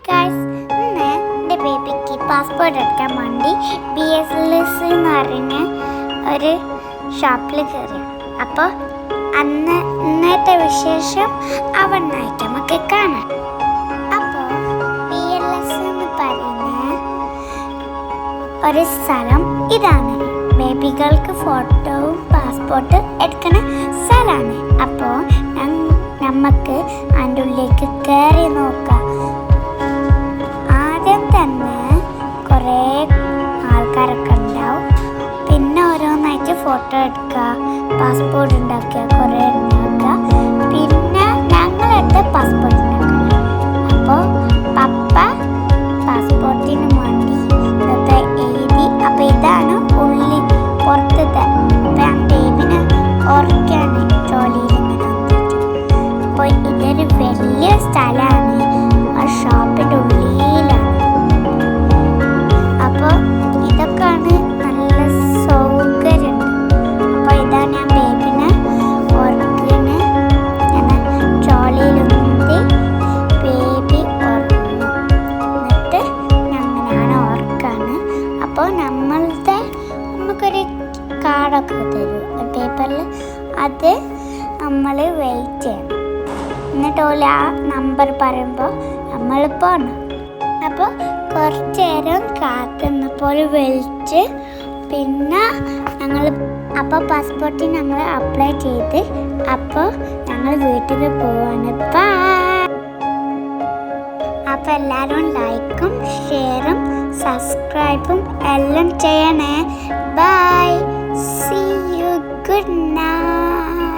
Guys, ഇന്ന് എൻ്റെ ബേബിക്ക് പാസ്പോർട്ട് എടുക്കാൻ വേണ്ടി BSLS എന്ന് പറഞ്ഞ ഒരു ഷോപ്പിൽ കയറി. അപ്പോൾ ഇന്നത്തെ വിശേഷം അവിടുന്നായിട്ട് നമുക്ക് കാണാം. അപ്പോൾ BSLS എന്ന് പറയുന്ന ഒരു സ്ഥലം ഇതാണ്. ബേബികൾക്ക് ഫോട്ടോവും പാസ്പോർട്ട് എടുക്കുന്ന സ്ഥലമാണ്. അപ്പോൾ നമുക്ക് അതിൻ്റെ ഉള്ളിലേക്ക് കയറി നോക്കാം. ആദ്യം തന്നെ കുറേ ആൾക്കാരൊക്കെ ഉണ്ടാവും. പിന്നെ ഓരോന്നായിട്ട് ഫോട്ടോ എടുക്കുക, പാസ്പോർട്ട് ഉണ്ടാക്കുക, കുറേ ഉണ്ടാക്കുക. പിന്നെ ഞങ്ങളെടുത്ത് പാസ്പോർട്ട് ഉണ്ടാക്കുക. അപ്പോൾ പപ്പ പാസ്പോർട്ടിന് വേണ്ടി ഇതൊക്കെ എഴുതി. അപ്പോൾ ഇതാണ് ഉള്ളിൽ പുറത്തത്തെ. ഞാൻ ബേബിനെ ഓർക്കാണ് ട്രോളിയിൽ ഇങ്ങനെ വന്നിട്ട്. അപ്പോൾ ഇതൊരു വലിയ സ്ഥലമാണ്, ആ ഷോപ്പിൻ്റെ ഉള്ളിലാണ്. അപ്പോൾ ഇതൊക്കെയാണ് നല്ല സൗകര്യമുണ്ട്. അപ്പോൾ ഇതാണ് ഞാൻ ബേബിനെ ഓർക്കിന് ഞാൻ ട്രോളിയിലുന്തി ബേബി ഓർക്കുന്നു. എന്നിട്ട് അങ്ങനെയാണ് ഓർക്കാണ്. അപ്പോൾ നമുക്കൊരു കാർഡൊക്കെ തരും പേപ്പറിൽ. അത് നമ്മൾ വെയിറ്റ് ചെയ്യണം. എന്നിട്ട് ഓല ആ നമ്പർ പറയുമ്പോൾ നമ്മൾ പോകണം. അപ്പോൾ കുറച്ച് നേരം കാത്തുനിന്നപ്പോൾ വിളിച്ച് പിന്നെ അപ്പോൾ പാസ്പോർട്ടിന് നമ്മൾ അപ്ലൈ ചെയ്ത് അപ്പോൾ ഞങ്ങൾ വീട്ടിൽ പോവാണ്. അപ്പോൾ എല്ലാവരും ലൈക്കും ഷെയറും സബ്സ്ക്രൈബും എല്ലാം ചെയ്യണേ. Bye, see you, good night.